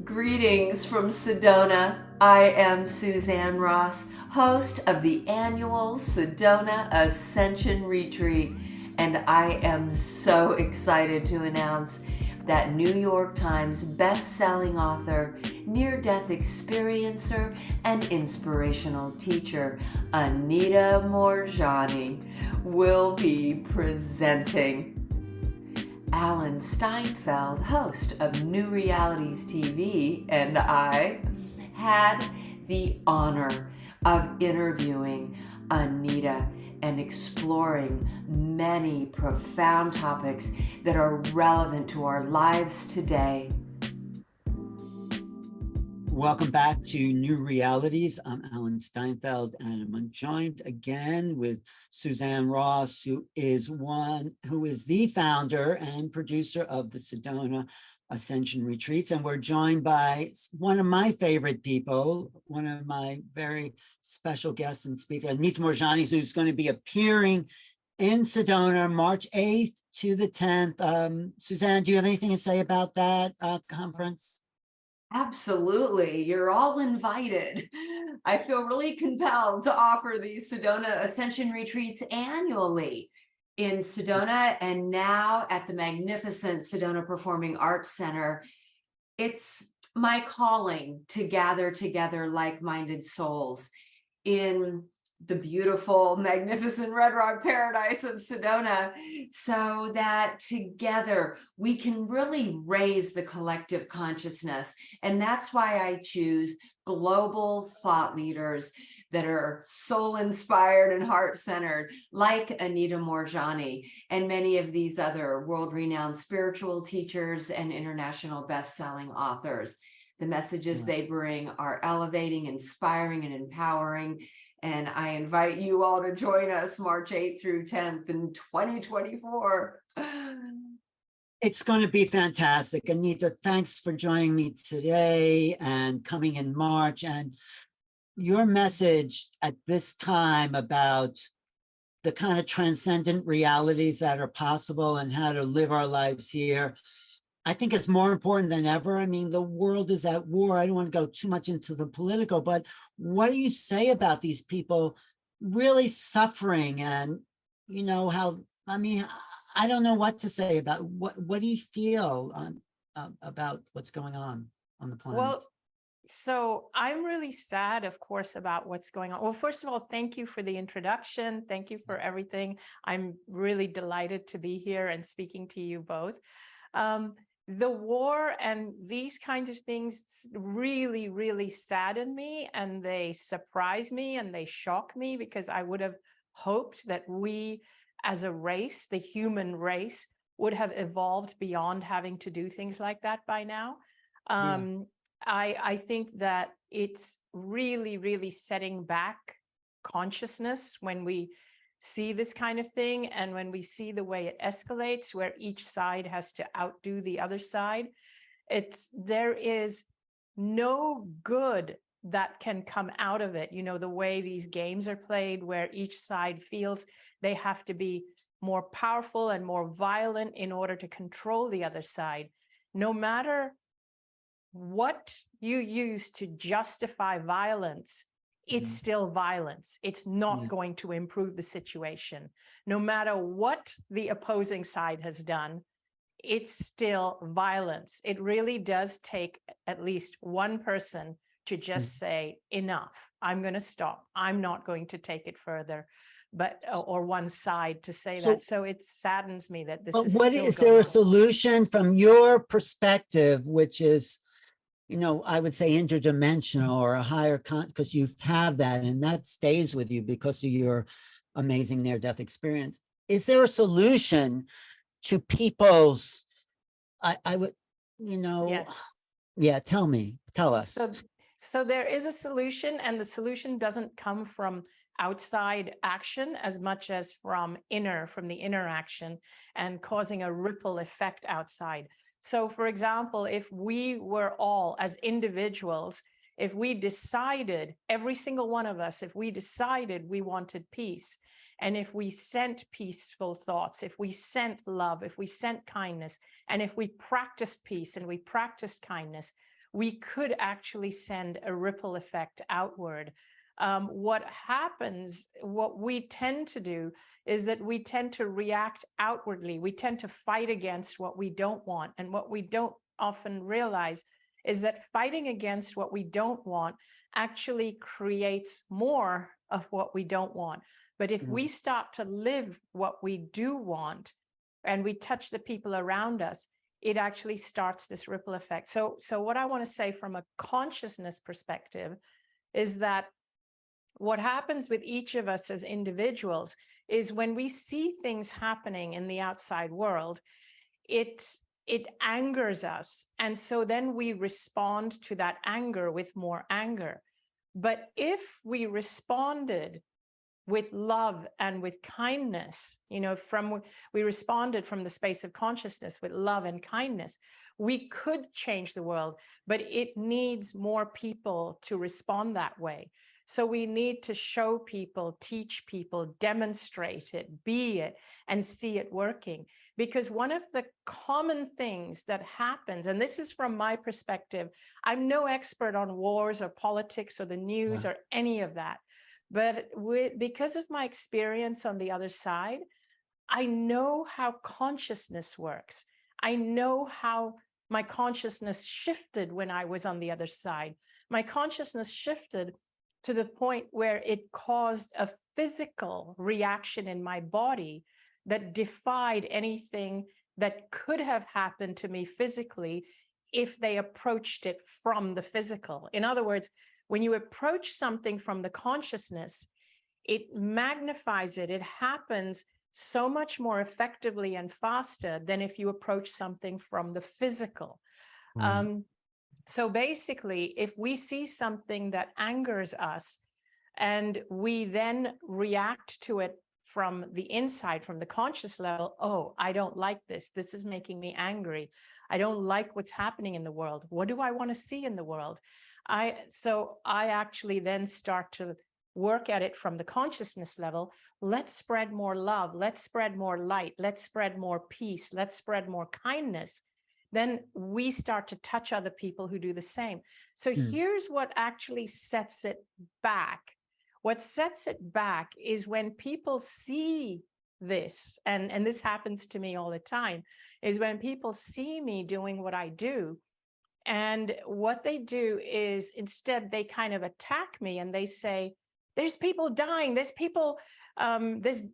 Greetings from Sedona. I am Suzanne Ross, host of the annual Sedona Ascension Retreat, and I am so excited to announce that New York Times best-selling author, near-death experiencer, and inspirational teacher, Anita Moorjani, will be presenting. Alan Steinfeld, host of New Realities TV, and I had the honor of interviewing Anita and exploring many profound topics that are relevant to our lives today. Welcome back to New Realities. I'm Alan Steinfeld, and I'm joined again with Suzanne Ross, who is the founder and producer of the Sedona Ascension Retreats. And we're joined by one of my favorite people, one of my very special guests and speaker, Anita Moorjani, who's going to be appearing in Sedona, March 8th to the 10th. Suzanne, do you have anything to say about that conference? Absolutely. You're all invited. I feel really compelled to offer these Sedona Ascension Retreats annually in Sedona and now at the magnificent Sedona Performing Arts Center. It's my calling to gather together like-minded souls in the beautiful, magnificent Red Rock paradise of Sedona, so that together we can really raise the collective consciousness. And that's why I choose global thought leaders that are soul-inspired and heart-centered, like Anita Moorjani and many of these other world-renowned spiritual teachers and international best-selling authors. The messages they bring are elevating, inspiring, and empowering. And I invite you all to join us March 8th through 10th in 2024. It's going to be fantastic. Anita, thanks for joining me today and coming in March. And your message at this time about the kind of transcendent realities that are possible and how to live our lives here, I think it's more important than ever. I mean, the world is at war. I don't want to go too much into the political, but what do you say about these people really suffering? And, you know, how, I mean, I don't know what to say about what do you feel about what's going on the planet? Well, so I'm really sad, of course, about what's going on. Well, first of all, thank you for the introduction. Thank you for everything. I'm really delighted to be here and speaking to you both. The war and these kinds of things really, really sadden me, and they surprise me and they shock me, because I would have hoped that we as a race, the human race, would have evolved beyond having to do things like that by now. I think that it's really, really setting back consciousness when we see this kind of thing, and when we see the way it escalates, where each side has to outdo the other side. There is no good that can come out of it. You know, the way these games are played, where each side feels they have to be more powerful and more violent in order to control the other side. No matter what you use to justify violence, it's still violence. It's not going to improve the situation. No matter what the opposing side has done, it's still violence. It really does take at least one person to just say, enough, I'm going to stop. I'm not going to take it further. Or one side to say that. So it saddens me that this is what still is going there a on. solution from your perspective, which is, you know, I would say interdimensional or a higher because you have that and that stays with you because of your amazing near-death experience. Is there a solution to people's, I would, you know, Yes. tell us. So there is a solution, and the solution doesn't come from outside action as much as from the inner action, and causing a ripple effect outside. So, for example, if we were all, as individuals, if we decided, every single one of us, if we decided we wanted peace, and if we sent peaceful thoughts, if we sent love, if we sent kindness, and if we practiced peace and we practiced kindness, we could actually send a ripple effect outward. What we tend to do is that we tend to react outwardly. We tend to fight against what we don't want. And what we don't often realize is that fighting against what we don't want actually creates more of what we don't want. But if we start to live what we do want and we touch the people around us, it actually starts this ripple effect. So what I want to say from a consciousness perspective is that what happens with each of us as individuals is when we see things happening in the outside world, it angers us. And so then we respond to that anger with more anger. But if we responded with love and with kindness, we responded from the space of consciousness with love and kindness, we could change the world, but it needs more people to respond that way. So we need to show people, teach people, demonstrate it, be it, and see it working. Because one of the common things that happens, and this is from my perspective, I'm no expert on wars or politics or the news or any of that. But because of my experience on the other side, I know how consciousness works. I know how my consciousness shifted when I was on the other side. My consciousness shifted to the point where it caused a physical reaction in my body that defied anything that could have happened to me physically if they approached it from the physical. In other words, when you approach something from the consciousness, it magnifies it. It happens so much more effectively and faster than if you approach something from the physical. So basically, if we see something that angers us and we then react to it from the inside, from the conscious level, oh, I don't like this. This is making me angry. I don't like what's happening in the world. What do I want to see in the world? So I actually then start to work at it from the consciousness level. Let's spread more love. Let's spread more light. Let's spread more peace. Let's spread more kindness. Then we start to touch other people who do the same. So here's what actually sets it back. What sets it back is when people see this, and this happens to me all the time, is when people see me doing what I do. And what they do is instead they kind of attack me and they say, there's people dying, there's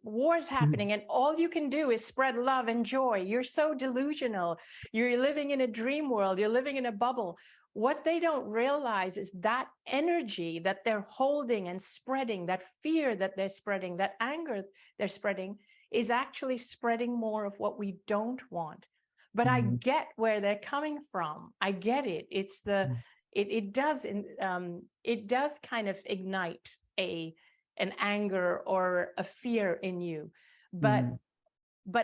wars happening, and all you can do is spread love and joy. You're so delusional. You're living in a dream world. You're living in a bubble. What they don't realize is that energy that they're holding and spreading, that fear that they're spreading, that anger they're spreading, is actually spreading more of what we don't want. But I get where they're coming from. I get it. It's it does kind of ignite an anger or a fear in you. But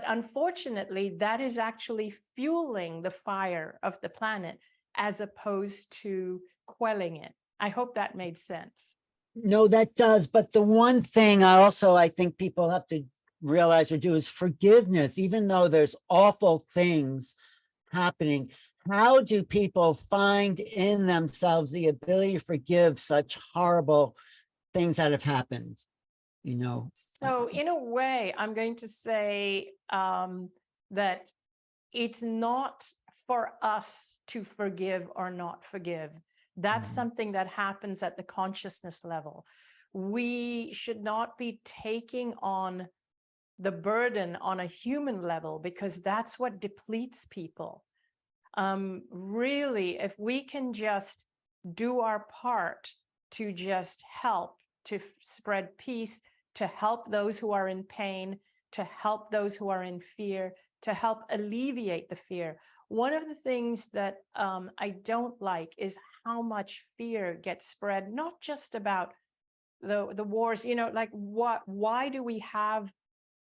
unfortunately, that is actually fueling the fire of the planet as opposed to quelling it. I hope that made sense. No, that does. But the one thing I think people have to realize or do is forgiveness. Even though there's awful things happening, how do people find in themselves the ability to forgive such horrible things that have happened? So in a way, I'm going to say that it's not for us to forgive or not forgive. That's something that happens at the consciousness level. We should not be taking on the burden on a human level, because that's what depletes people. Really, if we can just do our part to just help, to spread peace, to help those who are in pain, to help those who are in fear, to help alleviate the fear. One of the things that I don't like is how much fear gets spread, not just about the wars, like why do we have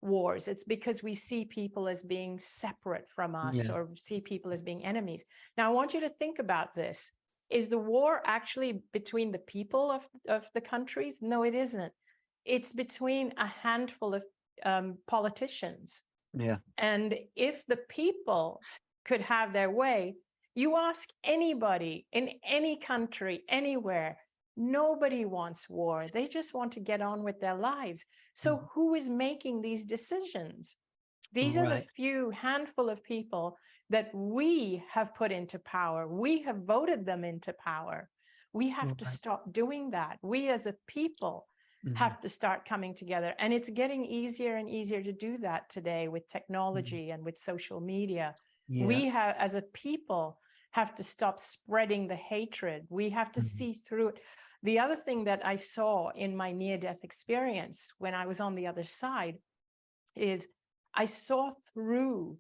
wars? It's because we see people as being separate from us or see people as being enemies. Now, I want you to think about this. Is the war actually between the people of the countries? No, it isn't. It's between a handful of politicians. Yeah. And if the people could have their way, You ask anybody in any country, anywhere, nobody wants war. They just want to get on with their lives. So who is making these decisions? These are the Right. few handful of people that we have put into power. We have voted them into power. We have to Right. stop doing that. We as a people Mhm. have to start coming together. And it's getting easier and easier to do that today with technology and with social media. Yeah. We have, as a people, have to stop spreading the hatred. We have to Mhm. see through it. The other thing that I saw in my near-death experience when I was on the other side is I saw through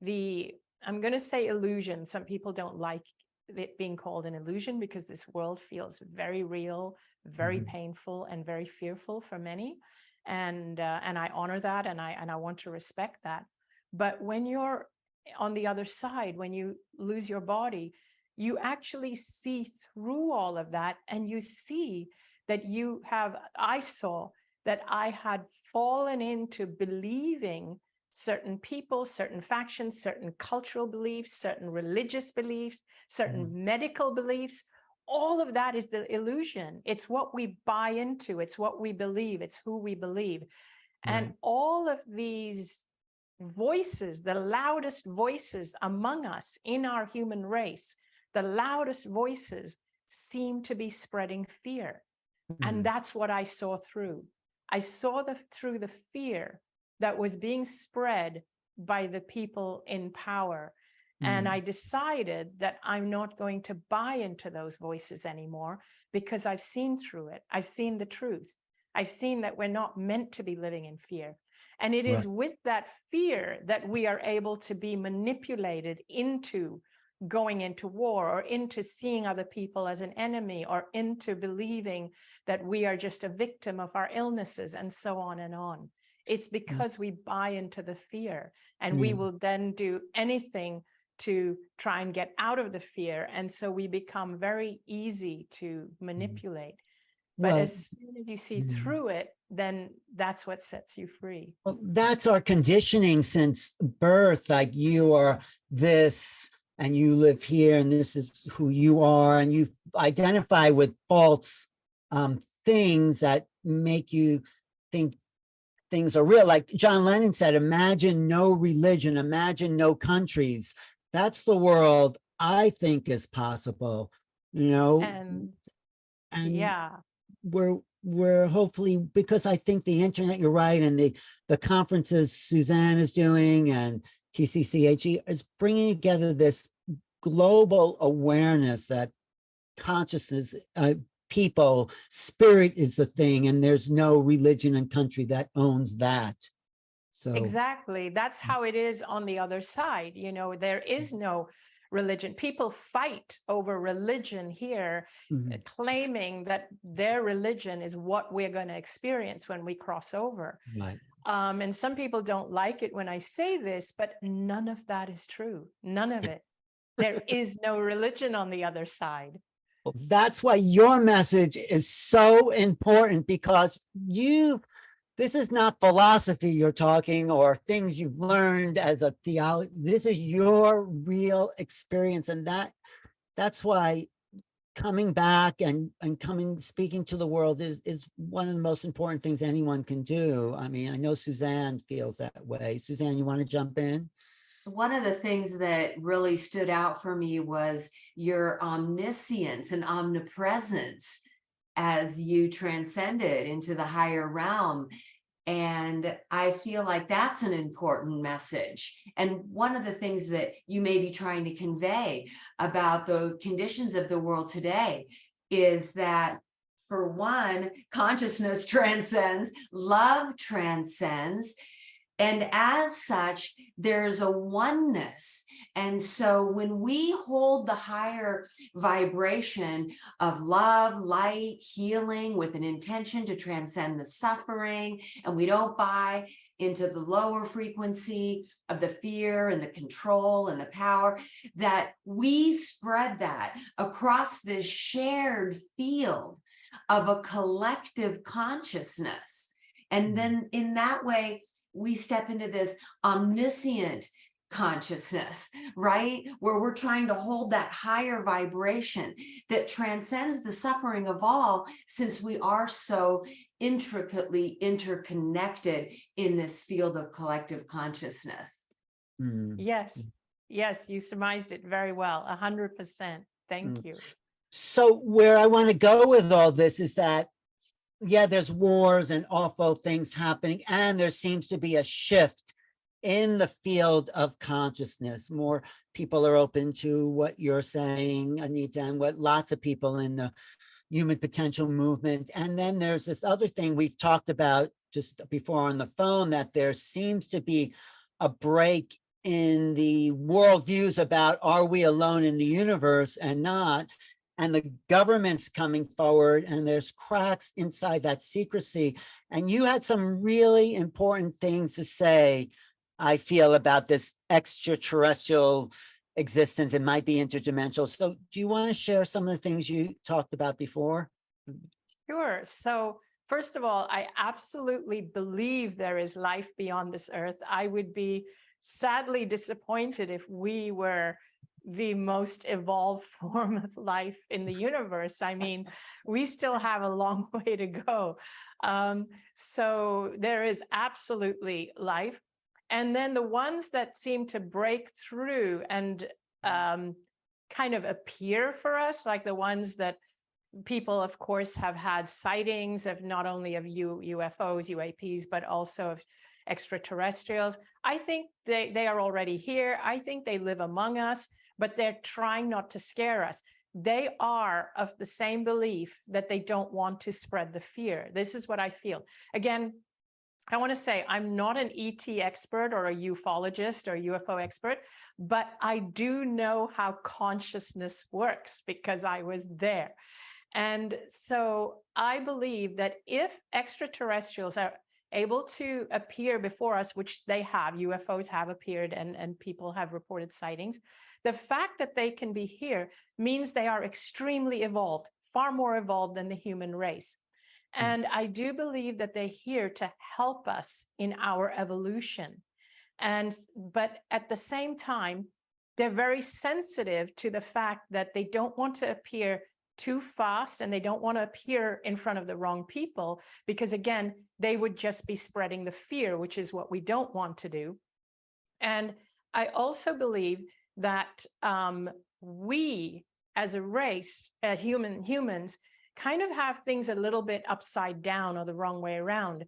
the, I'm going to say illusion. Some people don't like it being called an illusion because this world feels very real, very Mhm. painful, and very fearful for many. And I honor that, and I want to respect that. But when you're on the other side, when you lose your body, you actually see through all of that, and you see that I saw that I had fallen into believing certain people, certain factions, certain cultural beliefs, certain religious beliefs, certain medical beliefs. All of that is the illusion. It's what we buy into. It's what we believe. It's who we believe. And Right. all of these voices, the loudest voices among us in our human race, the loudest voices seem to be spreading fear. And Mhm. that's what I saw through. I saw through the fear that was being spread by the people in power. And I Mhm. decided that I'm not going to buy into those voices anymore because I've seen through it. I've seen the truth. I've seen that we're not meant to be living in fear. And it Right. is with that fear that we are able to be manipulated into going into war, or into seeing other people as an enemy, or into believing that we are just a victim of our illnesses, and so on and on. It's because we buy into the fear, and we Yeah. will then do anything to try and get out of the fear. And so we become very easy to manipulate. But Well, as soon as you see mhm. through it, then that's what sets you free. Well, that's our conditioning since birth. Like you are this and you live here and this is who you are, and you identify with false things that make you think things are real. Like John Lennon said, imagine no religion, imagine no countries. That's the world I think is possible, you know, And and yeah, we're hopefully, because I think the internet, you're right, and the conferences Suzanne is doing and TCCHE is bringing together this global awareness that consciousness, people, spirit is the thing, and there's no religion and country that owns that. So exactly. That's how it is on the other side. You know, there is no religion. People fight over religion here, mhm, claiming that their religion is what we're going to experience when we cross over. right. And some people don't like it when I say this, but none of that is true. None of it. There is no religion on the other side. Well, that's why your message is so important, because this is not philosophy you're talking or things you've learned as a theology. This is your real experience. And that's why coming back and speaking to the world is one of the most important things anyone can do. I mean, I know Suzanne feels that way. Suzanne, you want to jump in? One of the things that really stood out for me was your omniscience and omnipresence as you transcended into the higher realm. And I feel like that's an important message. And one of the things that you may be trying to convey about the conditions of the world today is that, for one, consciousness transcends, love transcends. And as such, there's a oneness. And so when we hold the higher vibration of love, light, healing with an intention to transcend the suffering, and we don't buy into the lower frequency of the fear and the control and the power, that we spread that across this shared field of a collective consciousness. And then in that way, we step into this omniscient consciousness, right? Where we're trying to hold that higher vibration that transcends the suffering of all, since we are so intricately interconnected in this field of collective consciousness. Mm. Yes, yes, you surmised it very well, 100%. Thank Mm. you. So where I want to go with all this is that, yeah, there's wars and awful things happening, and there seems to be a shift in the field of consciousness. More people are open to what you're saying, Anita, and what lots of people in the human potential movement. And then there's this other thing we've talked about just before on the phone, that there seems to be a break in the worldviews about, are we alone in the universe and not? And the government's coming forward, and there's cracks inside that secrecy. And you had some really important things to say, I feel, about this extraterrestrial existence. It might be interdimensional. So do you want to share some of the things you talked about before? Sure. So first of all, I absolutely believe there is life beyond this earth. I would be sadly disappointed if we were the most evolved form of life in the universe. I mean, we still have a long way to go. So there is absolutely life. And then the ones that seem to break through and kind of appear for us, like the ones that people, of course, have had sightings of, not only of UFOs, UAPs, but also of extraterrestrials. I think they are already here. I think they live among us, but they're trying not to scare us. They are of the same belief that they don't want to spread the fear. This is what I feel. Again, I want to say I'm not an ET expert or a ufologist or UFO expert, but I do know how consciousness works because I was there. And so I believe that if extraterrestrials are able to appear before us, which they have, UFOs have appeared and people have reported sightings, the fact that they can be here means they are extremely evolved, far more evolved than the human race. And I do believe that they're here to help us in our evolution. But at the same time, they're very sensitive to the fact that they don't want to appear too fast, and they don't want to appear in front of the wrong people, because again, they would just be spreading the fear, which is what we don't want to do. And I also believe that we as a race, humans, kind of have things a little bit upside down or the wrong way around.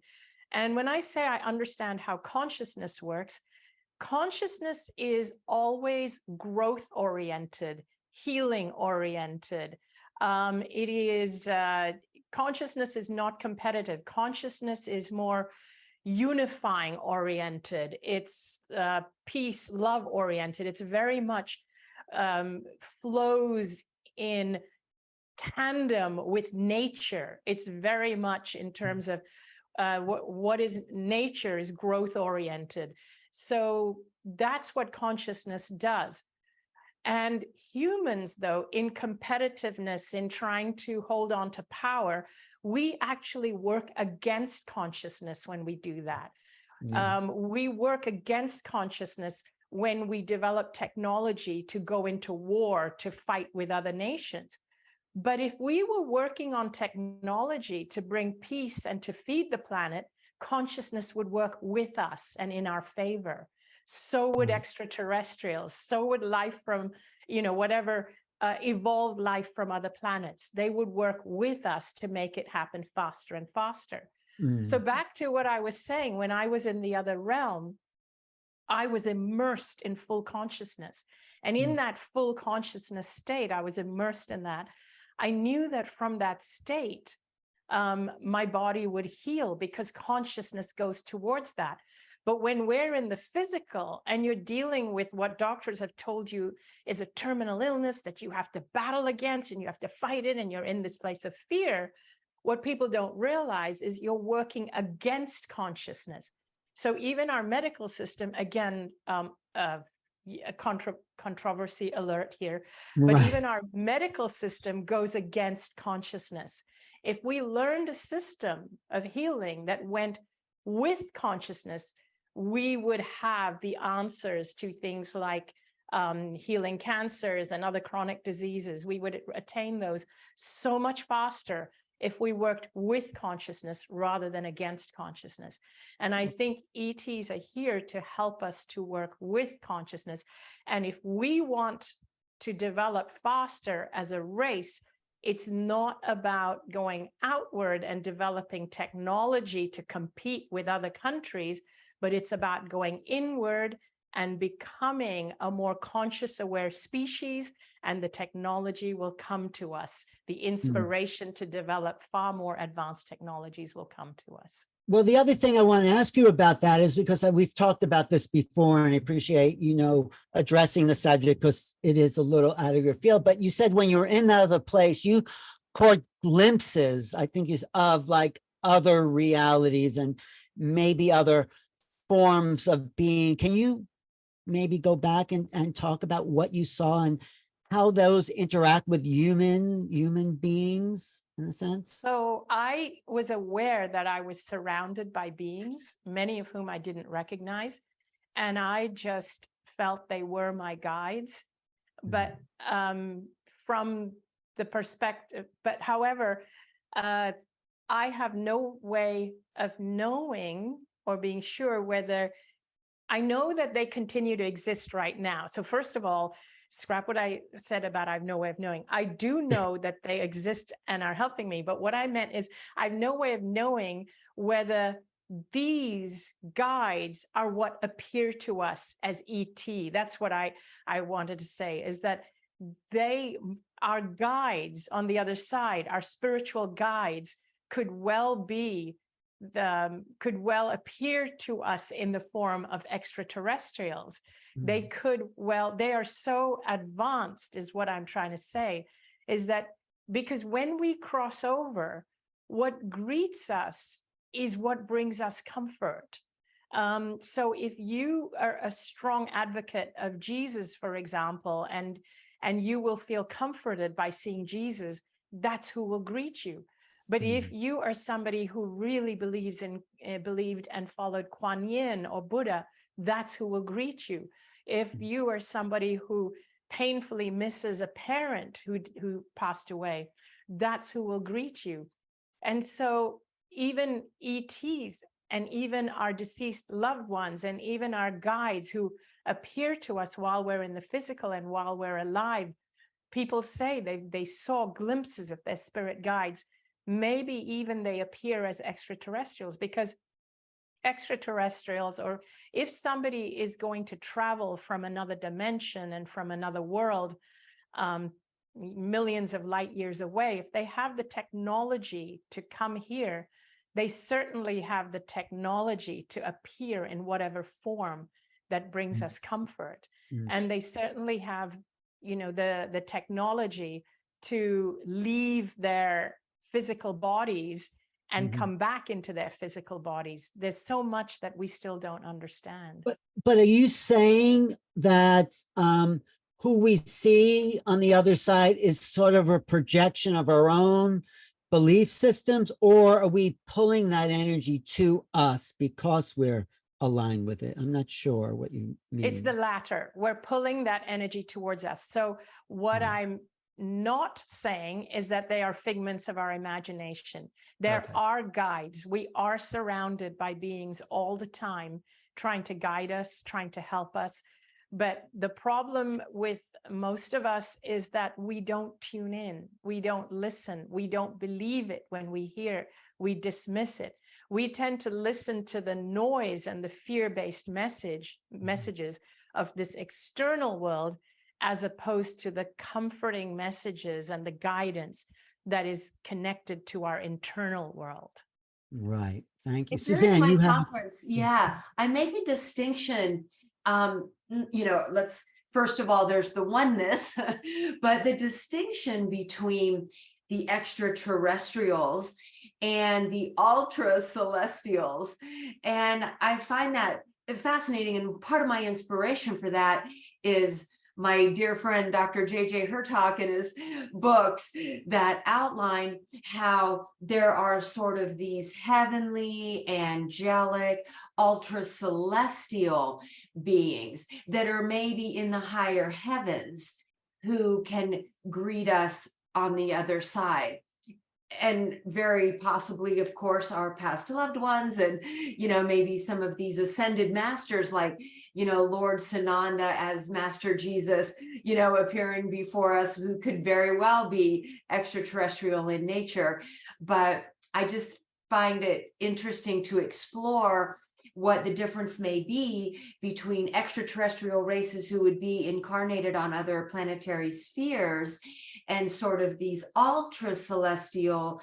And when I say I understand how consciousness works, consciousness is always growth oriented, healing oriented. It is consciousness is not competitive. Consciousness is more unifying oriented. It's peace, love oriented. It's very much flows in tandem with nature. It's very much in terms of what is nature is growth oriented. So that's what consciousness does. And humans, though, in competitiveness, in trying to hold on to power, we actually work against consciousness when we do that. Yeah. We work against consciousness when we develop technology to go into war, to fight with other nations. But if we were working on technology to bring peace and to feed the planet, consciousness would work with us and in our favor. So would extraterrestrials, so would life from, whatever evolved life from other planets. They would work with us to make it happen faster and faster. So back to what I was saying, when I was in the other realm, I was immersed in full consciousness. And in that full consciousness state, I was immersed in that. I knew that from that state, my body would heal because consciousness goes towards that. But when we're in the physical and you're dealing with what doctors have told you is a terminal illness that you have to battle against and you have to fight it, and you're in this place of fear, what people don't realize is you're working against consciousness. So even our medical system, again, controversy alert here, but even our medical system goes against consciousness. If we learned a system of healing that went with consciousness, we would have the answers to things like healing cancers and other chronic diseases. We would attain those so much faster if we worked with consciousness rather than against consciousness. And I think ETs are here to help us to work with consciousness. And if we want to develop faster as a race, it's not about going outward and developing technology to compete with other countries, but it's about going inward and becoming a more conscious, aware species, and the technology will come to us. The inspiration to develop far more advanced technologies will come to us. Well, the other thing I want to ask you about that is because we've talked about this before, and I appreciate, addressing the subject because it is a little out of your field. But you said when you were in that other place, you caught glimpses, I think, of like other realities and maybe other forms of being. Can you maybe go back and talk about what you saw and how those interact with human beings in a sense? So I was aware that I was surrounded by beings, many of whom I didn't recognize, and I just felt they were my guides. But from the perspective, however, I have no way of knowing or being sure whether I know that they continue to exist right now. So first of all, scrap what I said about I have no way of knowing. I do know that they exist and are helping me. But what I meant is I have no way of knowing whether these guides are what appear to us as ET. That's what I wanted to say, is that they are guides on the other side. Our spiritual guides could well appear to us in the form of extraterrestrials. They are so advanced, is what I'm trying to say, is that because when we cross over, what greets us is what brings us comfort. So if you are a strong advocate of Jesus, for example, and you will feel comforted by seeing Jesus, that's who will greet you. But if you are somebody who really believed and followed Kuan Yin or Buddha, that's who will greet you. If you are somebody who painfully misses a parent who passed away, that's who will greet you. And so even ETs and even our deceased loved ones and even our guides who appear to us while we're in the physical and while we're alive, people say they saw glimpses of their spirit guides. Maybe even they appear as extraterrestrials, because extraterrestrials, or if somebody is going to travel from another dimension and from another world, millions of light years away, if they have the technology to come here, they certainly have the technology to appear in whatever form that brings us comfort. And they certainly have, the technology to leave their physical bodies and come back into their physical bodies. There's so much that we still don't understand. But are you saying that who we see on the other side is sort of a projection of our own belief systems, or are we pulling that energy to us because we're aligned with it? I'm not sure what you mean. It's the latter. We're pulling that energy towards us. So what I'm not saying is that they are figments of our imagination. There are guides. We are surrounded by beings all the time, trying to guide us, trying to help us. But the problem with most of us is that we don't tune in. We don't listen. We don't believe it when we hear. We dismiss it. We tend to listen to the noise and the fear-based messages of this external world, as opposed to the comforting messages and the guidance that is connected to our internal world. Right. Thank you. During Suzanne, my you have... conference, I make a distinction. Let's, first of all, there's the oneness, but the distinction between the extraterrestrials and the ultra celestials. And I find that fascinating. And part of my inspiration for that is my dear friend, Dr. J.J. Hurtak, in his books that outline how there are sort of these heavenly, angelic, ultra celestial beings that are maybe in the higher heavens who can greet us on the other side. And very possibly, of course, our past loved ones, and maybe some of these ascended masters like Lord Sananda as Master Jesus, appearing before us, who could very well be extraterrestrial in nature. But I just find it interesting to explore what the difference may be between extraterrestrial races who would be incarnated on other planetary spheres and sort of these ultra celestial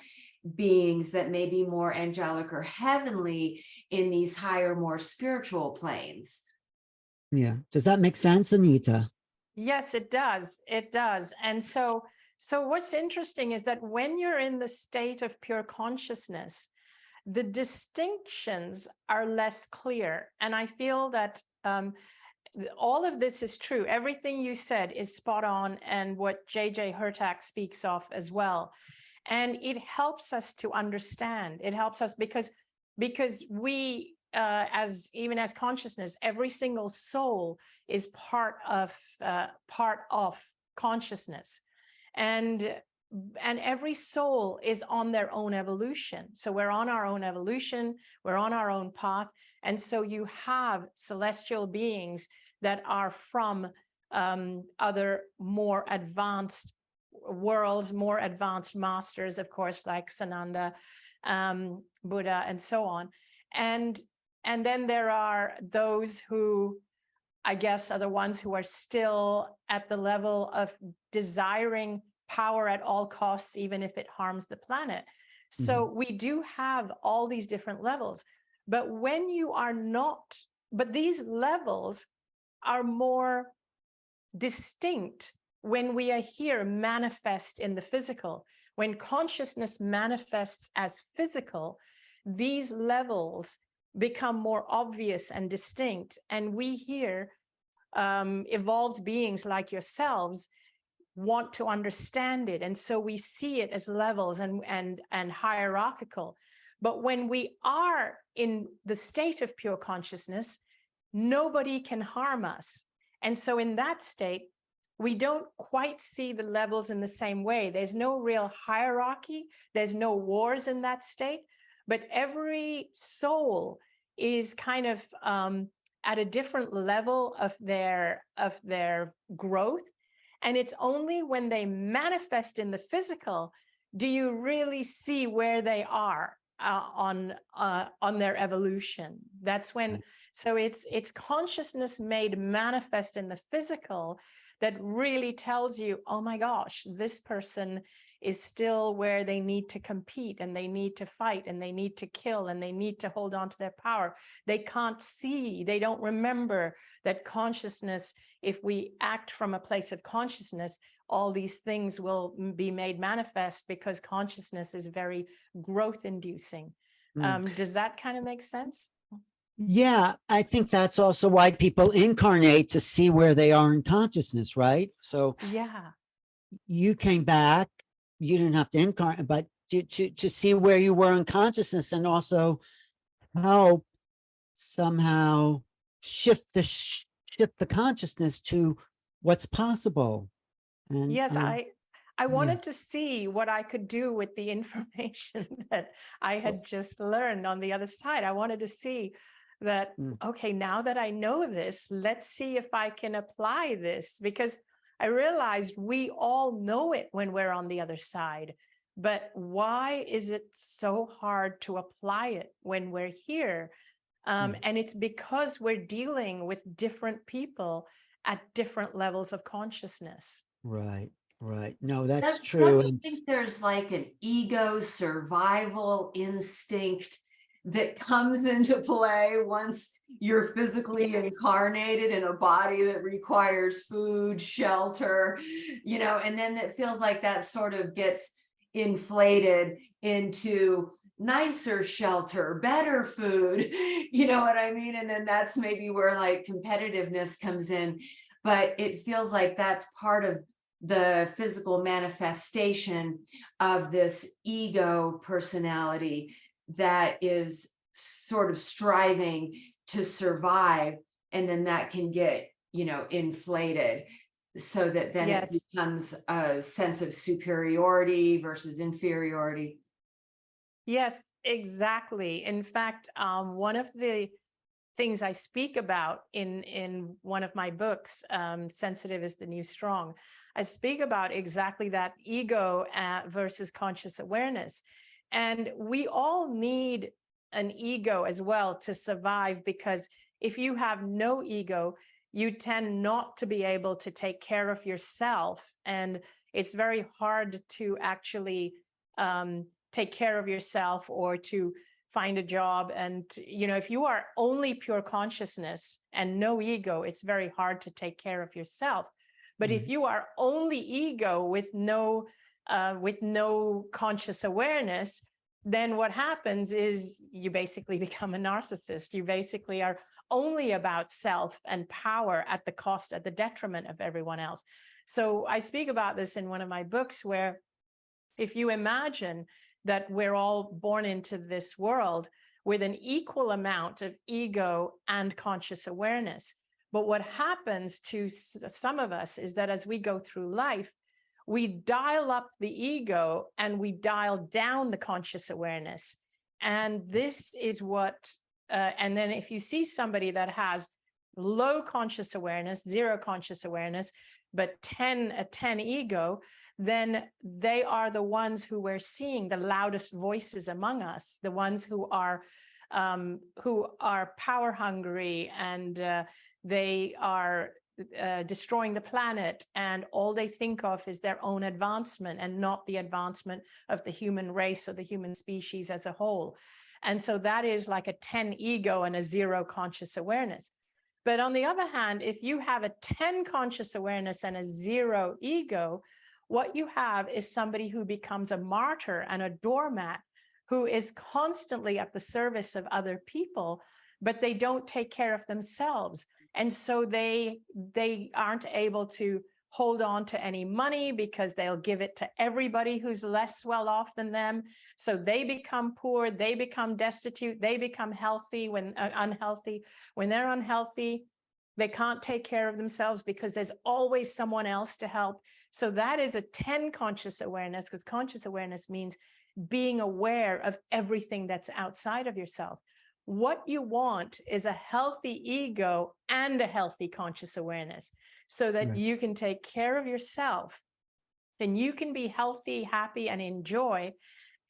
beings that may be more angelic or heavenly in these higher, more spiritual planes. Yeah. Does that make sense, Anita? Yes, it does. It does. And so what's interesting is that when you're in the state of pure consciousness, the distinctions are less clear. And I feel that all of this is true. Everything you said is spot on, and what J.J. Hurtak speaks of as well. And it helps us to understand. It helps us because we, even as consciousness, every single soul is part of consciousness. And every soul is on their own evolution. So we're on our own evolution, we're on our own path. And so you have celestial beings that are from other more advanced worlds, more advanced masters, of course, like Sananda, Buddha, and so on. And then there are those who, I guess, are the ones who are still at the level of desiring power at all costs, even if it harms the planet. So we do have all these different levels, but when you are not, but these levels are more distinct when we are here manifest in the physical. When consciousness manifests as physical, these levels become more obvious and distinct. And we here, evolved beings like yourselves, want to understand it, and so we see it as levels and hierarchical. But when we are in the state of pure consciousness, nobody can harm us, and so in that state we don't quite see the levels in the same way. There's no real hierarchy, there's no wars in that state, but every soul is kind of at a different level of their growth. And it's only when they manifest in the physical do you really see where they are on their evolution. That's when, so it's consciousness made manifest in the physical that really tells you, oh my gosh, this person is still where they need to compete, and they need to fight, and they need to kill, and they need to hold on to their power. They can't see, they don't remember that consciousness, if we act from a place of consciousness, all these things will be made manifest because consciousness is very growth inducing. Does that kind of make sense? Yeah, I think that's also why people incarnate, to see where they are in consciousness, right? So yeah, you came back, you didn't have to incarnate, but to see where you were in consciousness, and also help somehow shift the consciousness to what's possible. And yes, I wanted to see what I could do with the information that I had just learned on the other side. I wanted to see that, okay, now that I know this, let's see if I can apply this, because I realized we all know it when we're on the other side, but why is it so hard to apply it when we're here? And it's because we're dealing with different people at different levels of consciousness. Right. No, that's Don't true. you think there's like an ego survival instinct that comes into play once you're physically incarnated in a body that requires food, shelter, and then it feels like that sort of gets inflated into nicer shelter, better food, you know what I mean? And then that's maybe where like competitiveness comes in. but it feels like that's part of the physical manifestation of this ego personality that is sort of striving to survive, and then that can get, inflated, so that then it Yes. becomes a sense of superiority versus inferiority. Yes, exactly. In fact, one of the things I speak about in one of my books, "Sensitive is the New Strong," I speak about exactly that, ego versus conscious awareness. And we all need an ego as well to survive, because if you have no ego, you tend not to be able to take care of yourself. And it's very hard to actually take care of yourself or to find a job. And, if you are only pure consciousness and no ego, it's very hard to take care of yourself. But if you are only ego with no conscious awareness, then what happens is you basically become a narcissist. You basically are only about self and power at the detriment of everyone else. So I speak about this in one of my books, where if you imagine that we're all born into this world with an equal amount of ego and conscious awareness. But what happens to some of us is that as we go through life, we dial up the ego and we dial down the conscious awareness. And this is and then if you see somebody that has low conscious awareness, zero conscious awareness, but a 10 ego, then they are the ones who we're seeing the loudest voices among us, the ones who are power hungry, and they are destroying the planet, and all they think of is their own advancement and not the advancement of the human race or the human species as a whole. And so that is like a 10 ego and a 0 conscious awareness. But on the other hand, if you have a 10 conscious awareness and a 0 ego, what you have is somebody who becomes a martyr and a doormat, who is constantly at the service of other people, but they don't take care of themselves. And so they aren't able to hold on to any money because they'll give it to everybody who's less well off than them. So they become poor, they become destitute, they become unhealthy. When they're unhealthy, they can't take care of themselves because there's always someone else to help. So that is a 10 conscious awareness, because conscious awareness means being aware of everything that's outside of yourself. What you want is a healthy ego and a healthy conscious awareness, so that you can take care of yourself and you can be healthy, happy, and enjoy,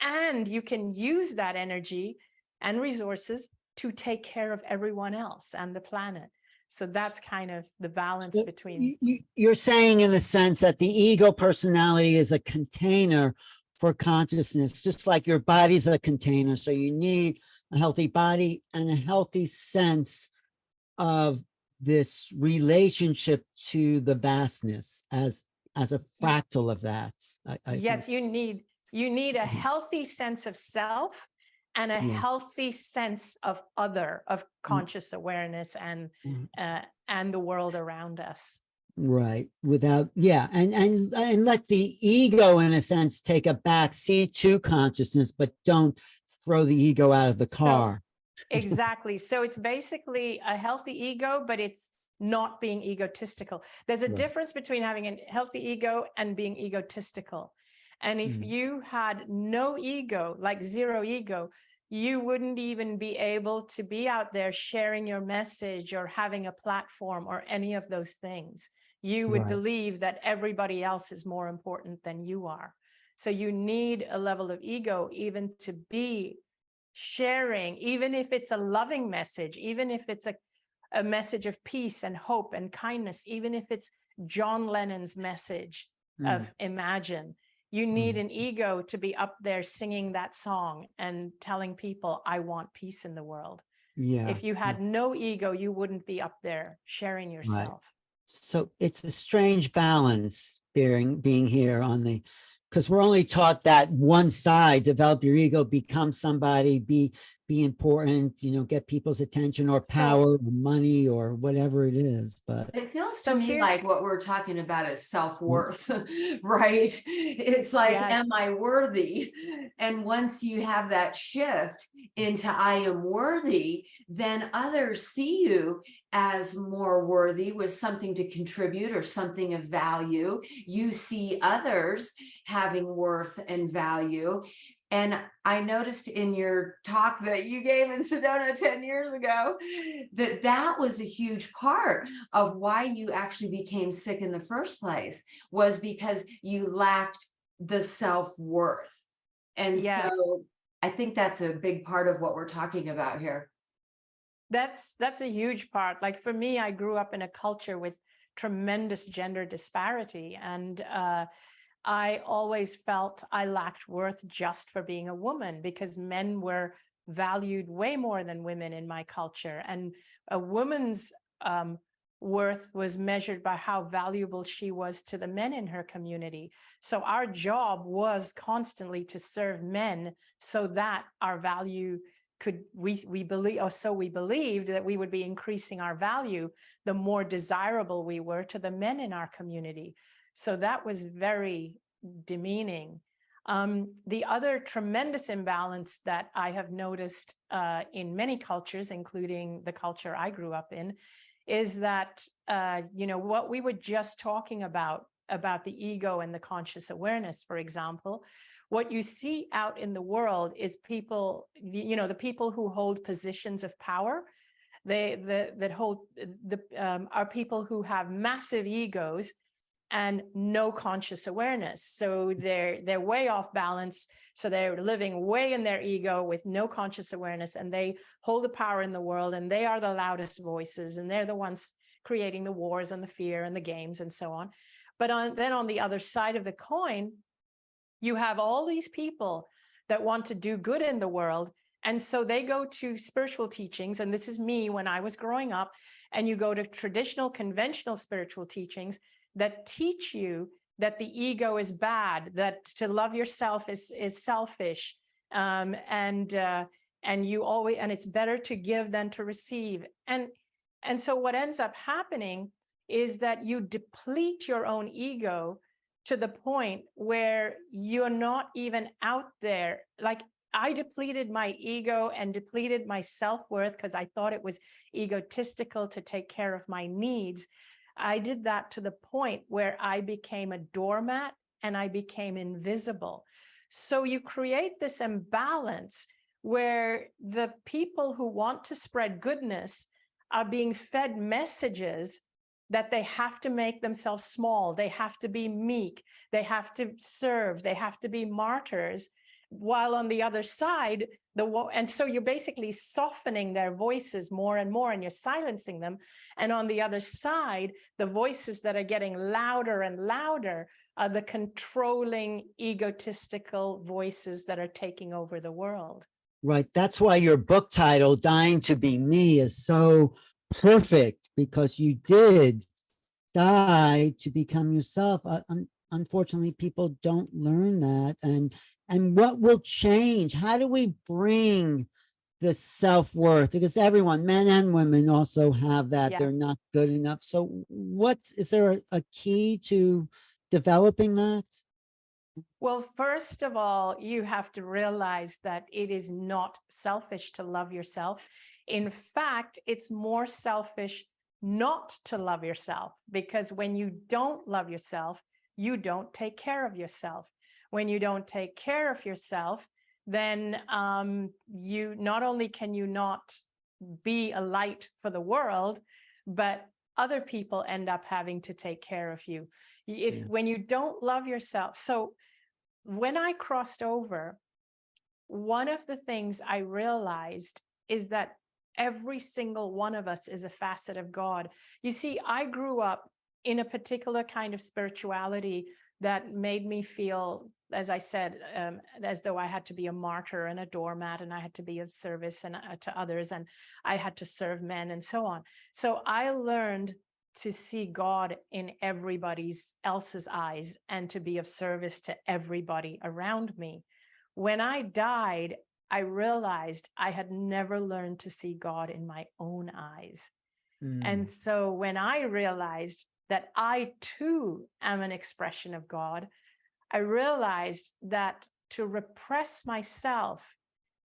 and you can use that energy and resources to take care of everyone else and the planet. So that's kind of the balance So between. you're saying, in a sense, that the ego personality is a container for consciousness, just like your body's a container. So you need a healthy body and a healthy sense of this relationship to the vastness as a fractal of that. Yes, you need a healthy sense of self and a healthy sense of conscious awareness and the world around us. Right. Without, and let the ego, in a sense, take a back seat to consciousness, but don't throw the ego out of the car. Exactly. So it's basically a healthy ego, but it's not being egotistical. There's a difference between having a healthy ego and being egotistical. And if you had no ego, like 0 ego, you wouldn't even be able to be out there sharing your message or having a platform or any of those things. You would believe that everybody else is more important than you are. So you need a level of ego even to be sharing, even if it's a loving message, even if it's a message of peace and hope and kindness, even if it's John Lennon's message of Imagine. You need an ego to be up there singing that song and telling people, I want peace in the world. If you had no ego, you wouldn't be up there sharing yourself. So it's a strange balance being here on because we're only taught that one side: develop your ego, become somebody, be be important, get people's attention or So- power or money or whatever it is. But It feels to So me here's- like what we're talking about is self-worth, right? It's like, Yes. am I worthy? And once you have that shift into I am worthy, then others see you as more worthy with something to contribute or something of value. You see others having worth and value. And I noticed in your talk that you gave in Sedona 10 years ago, that that was a huge part of why you actually became sick in the first place, was because you lacked the self-worth. And Yes. so I think that's a big part of what we're talking about here. That's a huge part. Like for me, I grew up in a culture with tremendous gender disparity, and I always felt I lacked worth just for being a woman, because men were valued way more than women in my culture, and a woman's worth was measured by how valuable she was to the men in her community. So our job was constantly to serve men so that our value could, we believe, or so we believed that we would be increasing our value the more desirable we were to the men in our community. So that was very demeaning. The other tremendous imbalance that I have noticed in many cultures, including the culture I grew up in, is that, what we were just talking about the ego and the conscious awareness, for example. What you see out in the world is people, the people who hold positions of power, are people who have massive egos and no conscious awareness. So they're way off balance. So they're living way in their ego with no conscious awareness, and they hold the power in the world, and they are the loudest voices, and they're the ones creating the wars and the fear and the games and so on. But then on the other side of the coin, you have all these people that want to do good in the world. And so they go to spiritual teachings, and this is me when I was growing up, and you go to traditional, conventional spiritual teachings that teach you that the ego is bad, that to love yourself is selfish, and it's better to give than to receive. And so what ends up happening is that you deplete your own ego to the point where you're not even out there. Like I depleted my ego and depleted my self-worth because I thought it was egotistical to take care of my needs. I did that to the point where I became a doormat and I became invisible. So you create this imbalance where the people who want to spread goodness are being fed messages that they have to make themselves small, they have to be meek, they have to serve, they have to be martyrs, while on the other side, and so you're basically softening their voices more and more, and you're silencing them. And on the other side, the voices that are getting louder and louder are the controlling, egotistical voices that are taking over the world. right, that's why your book title, Dying to Be Me, is so perfect, because you did die to become yourself. Unfortunately, people don't learn that. And what will change? How do we bring the self-worth? Because everyone, men and women, also have that. Yes. They're not good enough. So is there a key to developing that? Well, first of all, you have to realize that it is not selfish to love yourself. In fact, it's more selfish not to love yourself, because when you don't love yourself, you don't take care of yourself. When you don't take care of yourself, then you not only can you not be a light for the world, but other people end up having to take care of you. When you don't love yourself. So when I crossed over, one of the things I realized is that every single one of us is a facet of God. You see, I grew up in a particular kind of spirituality that made me feel, as I said, as though I had to be a martyr and a doormat, and I had to be of service and to others, and I had to serve men and so on. So I learned to see God in everybody else's eyes and to be of service to everybody around me. When I died, I realized I had never learned to see God in my own eyes. And so when I realized that I too am an expression of God, I realized that to repress myself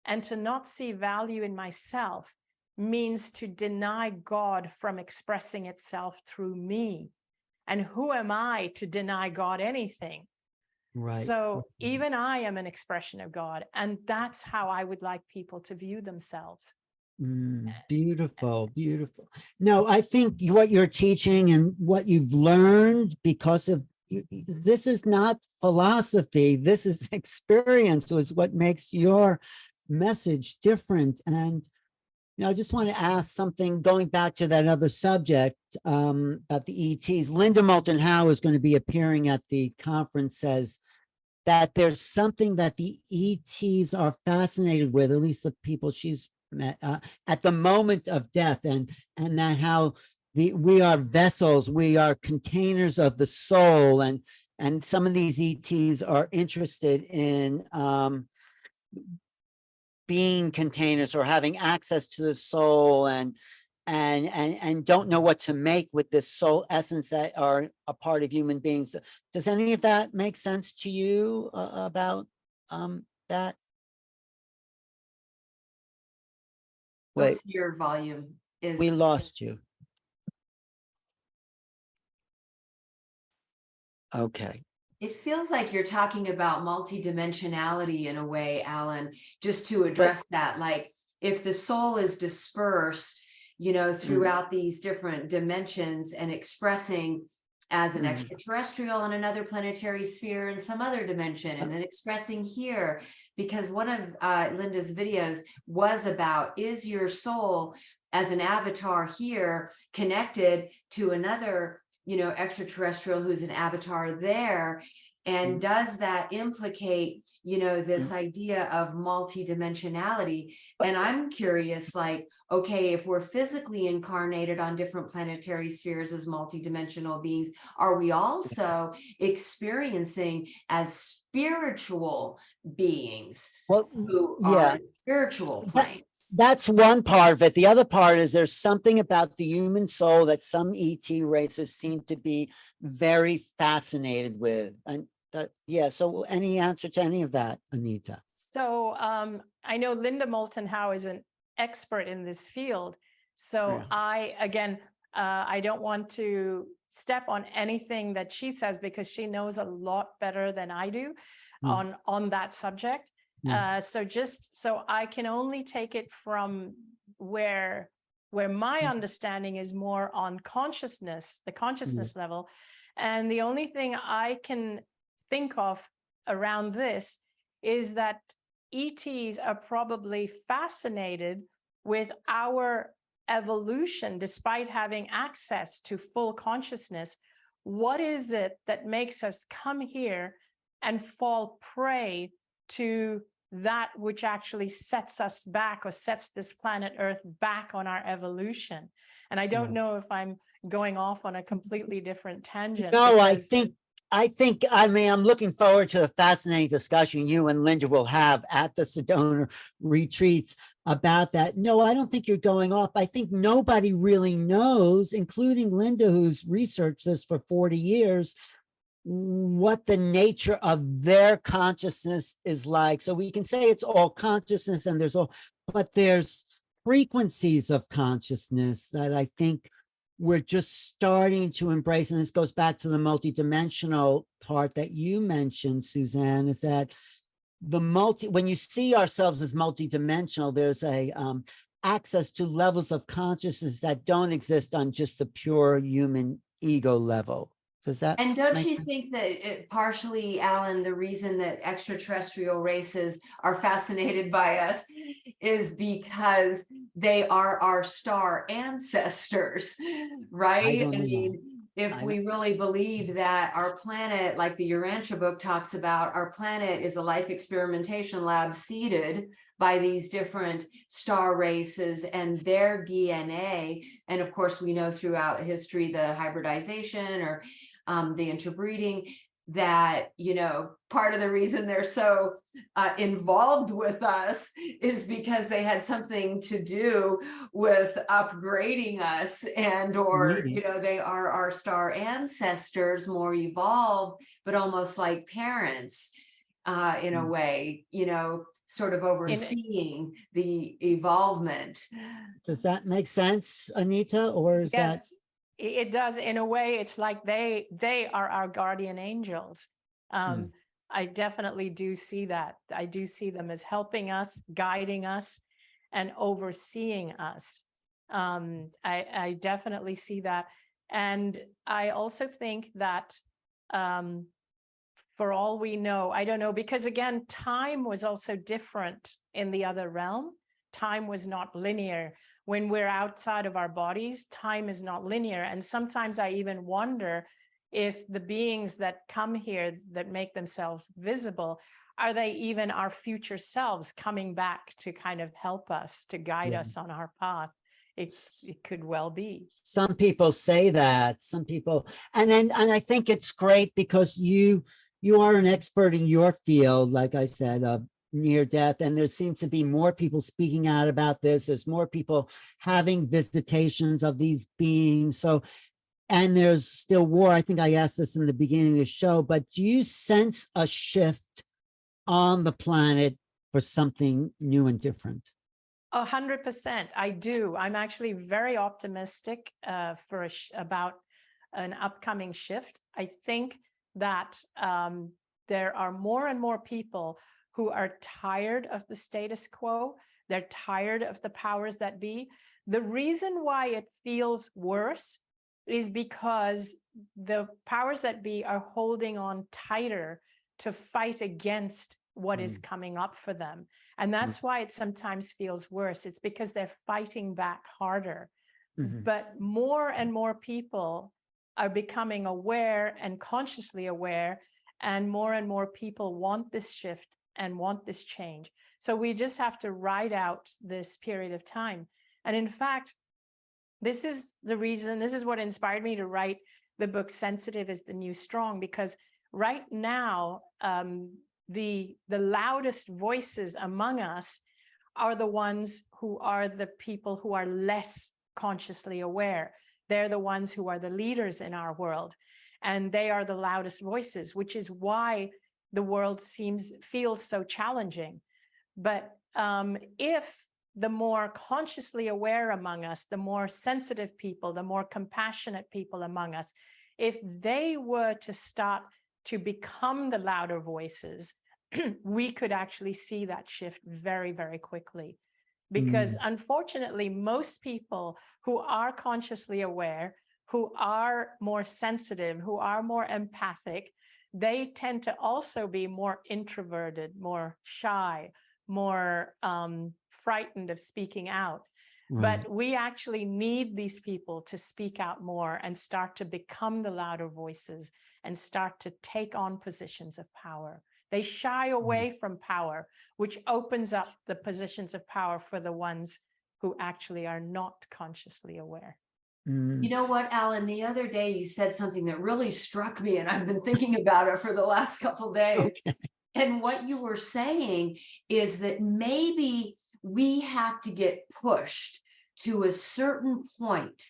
and to not see value in myself means to deny God from expressing itself through me. And who am I to deny God anything? Right. So even I am an expression of God, and that's how I would like people to view themselves. Beautiful, beautiful. No, I think what you're teaching and what you've learned because of this is not philosophy, this is experience, is what makes your message different. And I just want to ask something going back to that other subject about the ETs. Linda Moulton Howe is going to be appearing at the conference, says that there's something that the ETs are fascinated with, at least the people she's met at the moment of death, and that how we are vessels, we are containers of the soul, and some of these ETs are interested in being containers or having access to the soul, and don't know what to make with this soul essence that are a part of human beings. Does any of that make sense to you about that? Wait, Oops, your volume is. we lost you. Okay. It feels like you're talking about multidimensionality in a way, Alan, just to address that. Like if the soul is dispersed, throughout these different dimensions and expressing as an extraterrestrial on another planetary sphere in some other dimension, and then expressing here, because one of Linda's videos was about, is your soul as an avatar here connected to another extraterrestrial who's an avatar there? And does that implicate, this idea of multidimensionality? And I'm curious, like, okay, if we're physically incarnated on different planetary spheres as multidimensional beings, are we also experiencing as spiritual beings who are in spiritual planes? That's one part of it. The other part is there's something about the human soul that some ET races seem to be very fascinated with. And so any answer to any of that, Anita? So I know Linda Moulton Howe is an expert in this field. So I don't want to step on anything that she says, because she knows a lot better than I do on that subject. So I can only take it from where my understanding is more on consciousness, the consciousness level. And the only thing I can think of around this is that ETs are probably fascinated with our evolution, despite having access to full consciousness. What is it that makes us come here and fall prey to that which actually sets us back, or sets this planet Earth back on our evolution? And I don't know if I'm going off on a completely different tangent. No, I mean, I'm looking forward to a fascinating discussion you and Linda will have at the Sedona retreats about that. No, I don't think you're going off. I think nobody really knows, including Linda, who's researched this for 40 years, what the nature of their consciousness is like. So we can say it's all consciousness, and but there's frequencies of consciousness that I think we're just starting to embrace. And this goes back to the multidimensional part that you mentioned, Suzanne, is that when you see ourselves as multidimensional, there's a access to levels of consciousness that don't exist on just the pure human ego level. Does that? And don't you think that partially, Alan, the reason that extraterrestrial races are fascinated by us is because they are our star ancestors, right? I mean, if we really believe that our planet, like the Urantia book talks about, our planet is a life experimentation lab seeded by these different star races and their DNA. And of course, we know throughout history, the hybridization or the interbreeding, that, part of the reason they're so involved with us is because they had something to do with upgrading us, and or Maybe. they are our star ancestors, more evolved, but almost like parents in a Mm. way, sort of overseeing the evolvement. Does that make sense, Anita, or is that? Yes, it does. In a way, it's like they are our guardian angels. Mm. I definitely do see that. I do see them as helping us, guiding us, and overseeing us. I definitely see that. And I also think that for all we know, I don't know, because again, time was also different in the other realm. Time was not linear. When we're outside of our bodies, time is not linear. And sometimes I even wonder if the beings that come here that make themselves visible, are they even our future selves coming back to kind of help us, to guide Yeah. us on our path? It could well be. Some people say that, some people, and I think it's great because you are an expert in your field, like I said, of near death, and there seems to be more people speaking out about this. There's more people having visitations of these beings. So, and there's still war. I think I asked this in the beginning of the show, but do you sense a shift on the planet for something new and different? 100%, I do. I'm actually very optimistic about an upcoming shift. I think that there are more and more people who are tired of the status quo. They're tired of the powers that be. The reason why it feels worse is because the powers that be are holding on tighter to fight against what is coming up for them. And that's why it sometimes feels worse. It's because they're fighting back harder. But more and more people are becoming aware and consciously aware, and more people want this shift and want this change. So we just have to ride out this period of time. And in fact, this is the reason, this is what inspired me to write the book Sensitive is the New Strong, because right now, the loudest voices among us are the ones who are the people who are less consciously aware. They're the ones who are the leaders in our world, and they are the loudest voices, which is why the world feels so challenging. But if the more consciously aware among us, the more sensitive people, the more compassionate people among us, if they were to start to become the louder voices, we could actually see that shift very, very quickly. Because unfortunately, most people who are consciously aware, who are more sensitive, who are more empathic, they tend to also be more introverted, more shy, more frightened of speaking out. Right. But we actually need these people to speak out more and start to become the louder voices and start to take on positions of power. They shy away from power, which opens up the positions of power for the ones who actually are not consciously aware. You know what, Alan, the other day you said something that really struck me, and I've been thinking about it for the last couple of days. Okay. And what you were saying is that maybe we have to get pushed to a certain point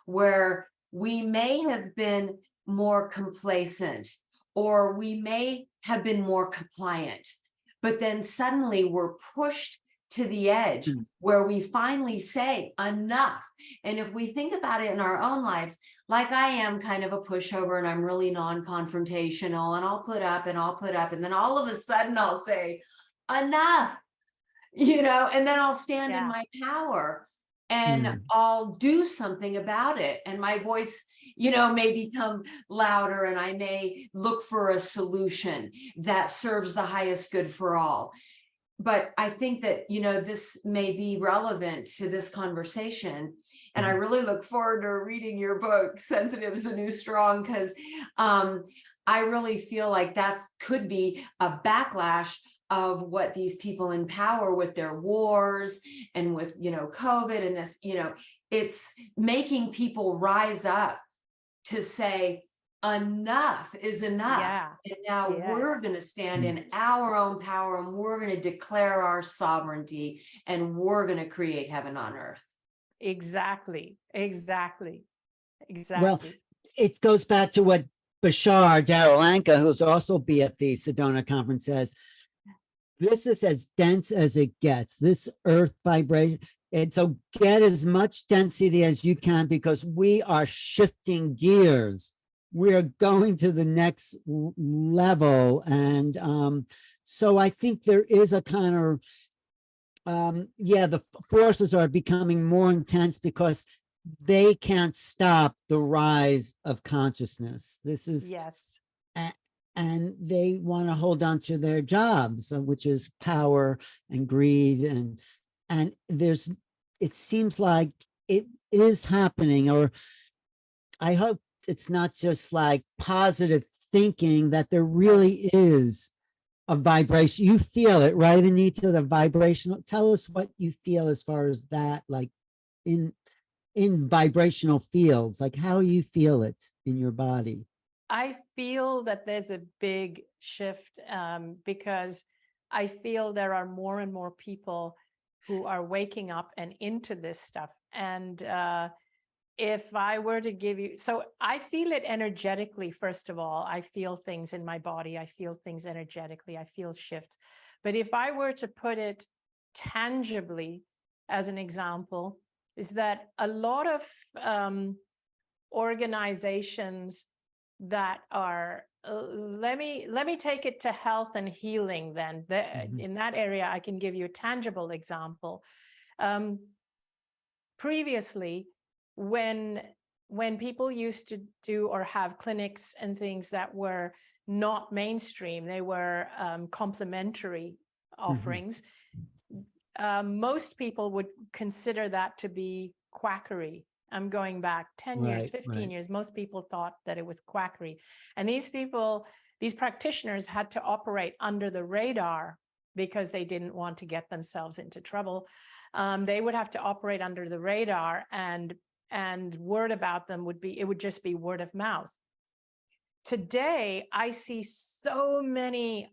where we may have been more complacent, or we may have been more compliant, but then suddenly we're pushed to the edge where we finally say enough. And if we think about it in our own lives, like I am kind of a pushover and I'm really non-confrontational, and I'll put up and I'll put up, and then all of a sudden I'll say enough, and then I'll stand in my power and I'll do something about it. And my voice, may become louder, and I may look for a solution that serves the highest good for all. But I think that, this may be relevant to this conversation. And I really look forward to reading your book, Sensitive is the New Strong, because I really feel like that could be a backlash of what these people in power with their wars and with, COVID and this, it's making people rise up to say, enough is enough. Yeah. And now we're Yes. going to stand in our own power, and we're going to declare our sovereignty, and we're going to create heaven on earth. Exactly. Exactly. Well, Exactly. it goes back to what Bashar Darrell Anka, who's also be at the Sedona conference, says. This is as dense as it gets. This earth vibration. And so get as much density as you can, because we are shifting gears. We're going to the next level. And so I think there is a kind of, yeah, the forces are becoming more intense because they can't stop the rise of consciousness. This is, Yes. and they want to hold on to their jobs, which is power and greed. And there's, it seems like it is happening, or I hope it's not just like positive thinking, that there really is a vibration. You feel it, right, Anita? The vibrational. Tell us what you feel as far as that, like in vibrational fields, like how you feel it in your body. I feel that there's a big shift because I feel there are more and more people who are waking up and into this stuff. And if I were to give you, so I feel it energetically, first of all. I feel things in my body. I feel things energetically. I feel shifts. But if I were to put it tangibly as an example, is that a lot of organizations that are, let me take it to health and healing then. In that area, I can give you a tangible example. Previously, when people used to do or have clinics and things that were not mainstream, they were complementary offerings, most people would consider that to be quackery. I'm going back 10 years, 15 years. Most people thought that it was quackery. And these people, these practitioners had to operate under the radar because they didn't want to get themselves into trouble. They would have to operate under the radar, and word about them would be, it would just be word of mouth. Today, I see so many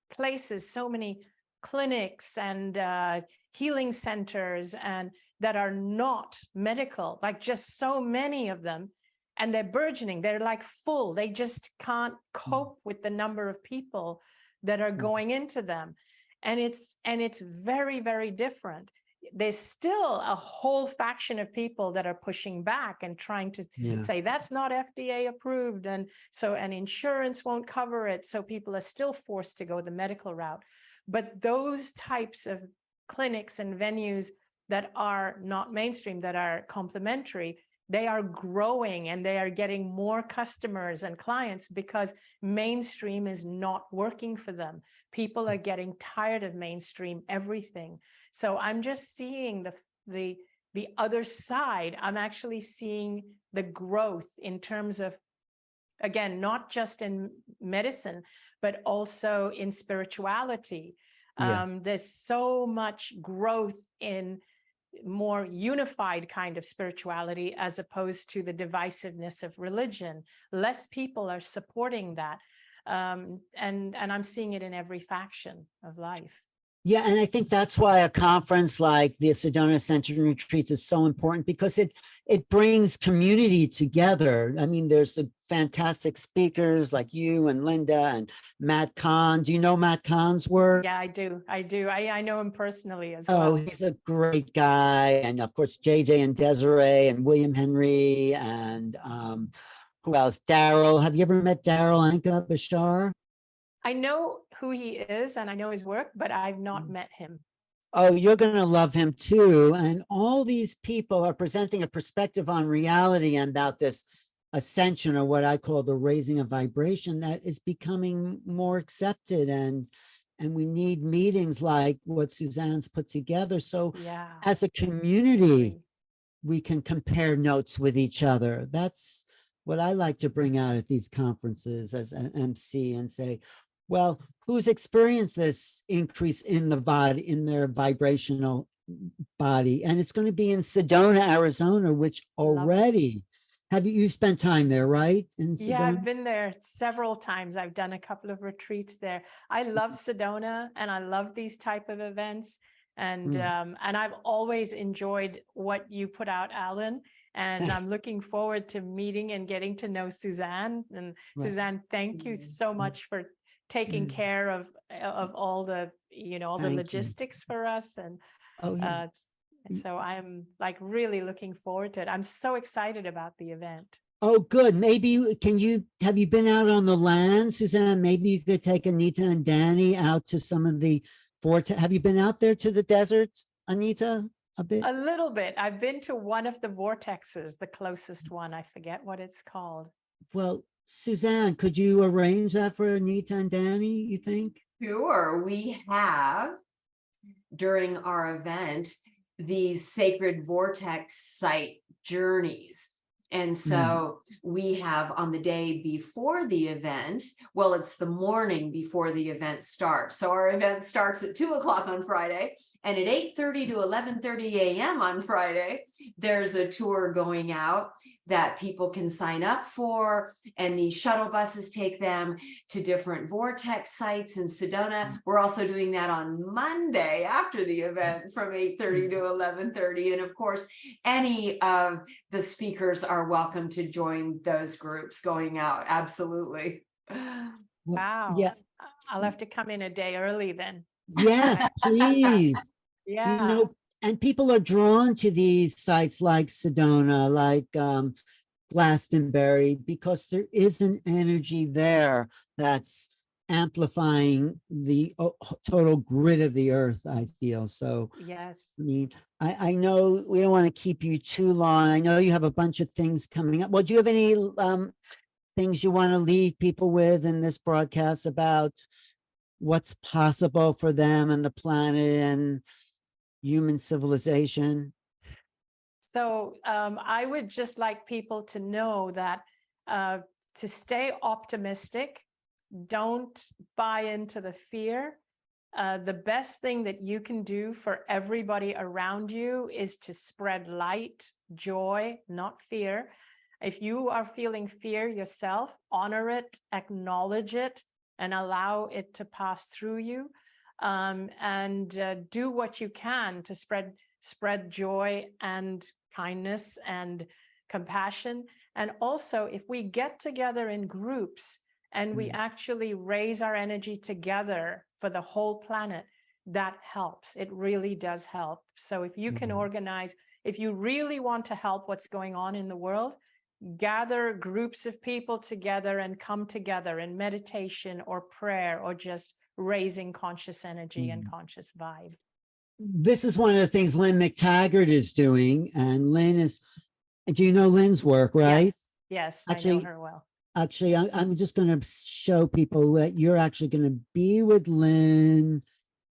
places, so many clinics and healing centers and that are not medical, like just so many of them, and they're burgeoning. They're like full. They just can't cope with the number of people that are going into them. And it's very, very different. There's still a whole faction of people that are pushing back and trying to say that's not FDA approved. And so, and insurance won't cover it. So people are still forced to go the medical route. But those types of clinics and venues that are not mainstream, that are complementary, they are growing and they are getting more customers and clients because mainstream is not working for them. People are getting tired of mainstream everything. So I'm just seeing the other side. I'm actually seeing the growth in terms of, again, not just in medicine, but also in spirituality. There's so much growth in more unified kind of spirituality as opposed to the divisiveness of religion. Less people are supporting that. And I'm seeing it in every faction of life. Yeah, and I think that's why a conference like the Sedona Ascension Retreats is so important, because it brings community together. I mean, there's the fantastic speakers like you and Linda and Matt Kahn. Do you know Matt Kahn's work? Yeah, I do. I know him personally as well. Oh, he's a great guy. And of course, JJ and Desiree and William Henry and who else? Daryl. Have you ever met Darrell Anka Bashar? I know who he is and I know his work, but I've not met him. Oh, you're going to love him too. And all these people are presenting a perspective on reality and about this ascension, or what I call the raising of vibration, that is becoming more accepted. And we need meetings like what Suzanne's put together. So as a community, we can compare notes with each other. That's what I like to bring out at these conferences as an MC, and say, well, who's experienced this increase in the body, in their vibrational body? And it's going to be in Sedona, Arizona, which already have you spent time there, right? In Yeah, I've Sedona? been there several times. I've done a couple of retreats there. I love Sedona and I love these type of events. And Mm. and I've always enjoyed what you put out, Alan. And I'm looking forward to meeting and getting to know Suzanne. And Right. Suzanne, thank you so much for taking Mm. care of all the, you know, all the Thank you. logistics for us. And Oh, yeah. uh, so I'm like really looking forward to it. I'm so excited about the event. Oh, good. Maybe have you been out on the land, Suzanne? Maybe you could take Anita and Danny out to some of the have you been out there to the desert, Anita, a bit? A little bit. I've been to one of the vortexes, the closest one. I forget what it's called. Well, Suzanne, could you arrange that for Anita and Danny, you think? Sure, we have during our event these sacred vortex site journeys. And so we have on the day before the event, well, it's the morning before the event starts. So our event starts at 2 o'clock on Friday, and at 8:30 to 11:30 a.m. on Friday, there's a tour going out that people can sign up for, and the shuttle buses take them to different vortex sites in Sedona. We're also doing that on Monday after the event from 8:30 to 11:30. And of course, any of the speakers are welcome to join those groups going out. Absolutely. Wow. Yeah. I'll have to come in a day early then. Yes, please. You Yeah. know, and people are drawn to these sites like Sedona, like Glastonbury, because there is an energy there that's amplifying the total grid of the earth, I feel. So, Yes. I mean, I know we don't want to keep you too long. I know you have a bunch of things coming up. Well, do you have any things you want to leave people with in this broadcast about what's possible for them and the planet and human civilization? So I would just like people to know that to stay optimistic, don't buy into the fear. The best thing that you can do for everybody around you is to spread light, joy, not fear. If you are feeling fear yourself, honor it, acknowledge it, and allow it to pass through you. And do what you can to spread joy and kindness and compassion. And also, if we get together in groups and we actually raise our energy together for the whole planet, that helps. It really does help. So if you can organize, if you really want to help what's going on in the world, gather groups of people together and come together in meditation or prayer or just raising conscious energy and conscious vibe. This is one of the things Lynn McTaggart is doing. And Lynn is, do you know Lynn's work, right? Yes, Actually, I know her well. Actually, I'm just going to show people that you're actually going to be with Lynn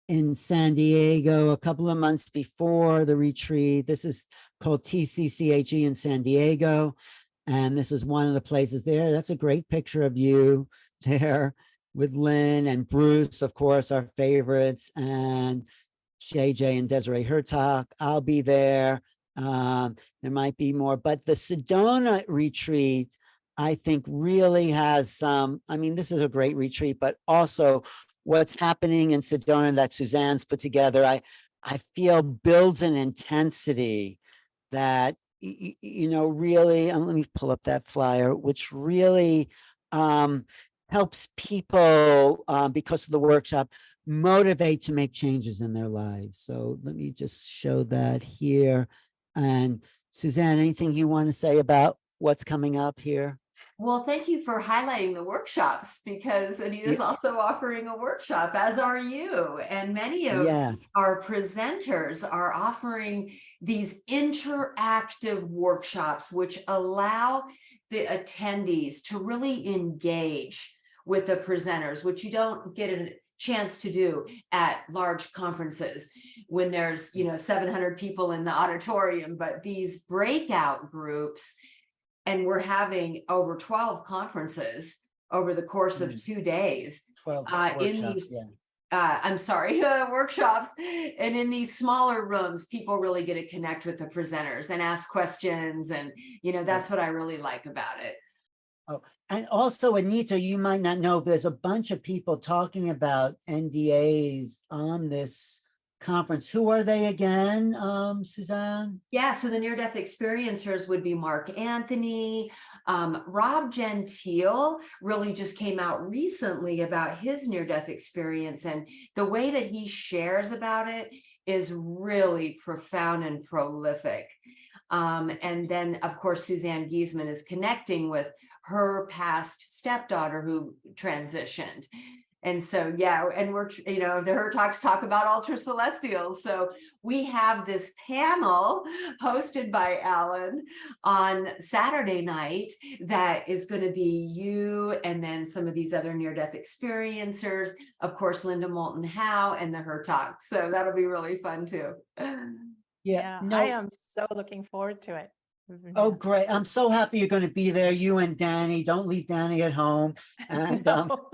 in San Diego a couple of months before the retreat. This is called TCCHE in San Diego. And this is one of the places there. That's a great picture of you there with Lynn and Bruce, of course, our favorites, and JJ and Desiree Hertog. I'll be there. There might be more, but the Sedona retreat, I think, really has some, I mean, this is a great retreat, but also what's happening in Sedona that Suzanne's put together, I feel builds an intensity that, you know, really, let me pull up that flyer, which really helps people because of the workshop motivate to make changes in their lives. So let me just show that here. And Suzanne, anything you want to say about what's coming up here? Well, thank you for highlighting the workshops, because Anita's also offering a workshop, as are you. And many of our presenters are offering these interactive workshops, which allow the attendees to really engage with the presenters, which you don't get a chance to do at large conferences when there's, 700 people in the auditorium. But these breakout groups, and we're having over 12 conferences over the course of 2 days in these I'm sorry, workshops. And in these smaller rooms, people really get to connect with the presenters and ask questions. And, that's what I really like about it. Oh, and also, Anita, you might not know, but there's a bunch of people talking about NDAs on this conference. Who are they again, Suzanne? Yeah, so the near-death experiencers would be Mark Anthony. Rob Gentile really just came out recently about his near-death experience, and the way that he shares about it is really profound and prolific. And then, of course, Suzanne Giesman is connecting with her past stepdaughter who transitioned. And so, yeah, and we're, her talks talk about ultra celestials. So we have this panel hosted by Alan on Saturday night that is going to be you and then some of these other near-death experiencers, of course, Linda Moulton Howe and the Her Talks. So that'll be really fun too. Yeah, no. I am so looking forward to it. Oh, Yeah. great. I'm so happy you're going to be there. You and Danny, don't leave Danny at home. And No.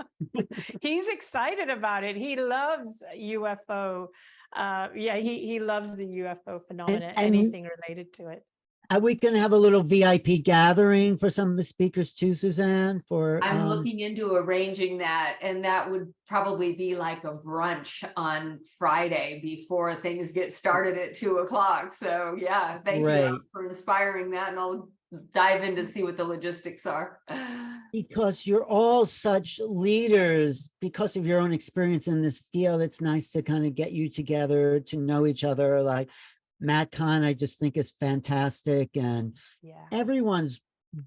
He's excited about it. He loves UFO. Yeah, he loves the UFO phenomenon, and anything related to it. are we going to have a little VIP gathering for some of the speakers too, Suzanne? For I'm looking into arranging that, and that would probably be like a brunch on Friday before things get started at 2:00. So yeah, thank you Alan, for inspiring that, and I'll dive in to see what the logistics are. Because you're all such leaders because of your own experience in this field. It's nice to kind of get you together to know each other. Like Matt Kahn, I just think is fantastic, and Yeah, everyone's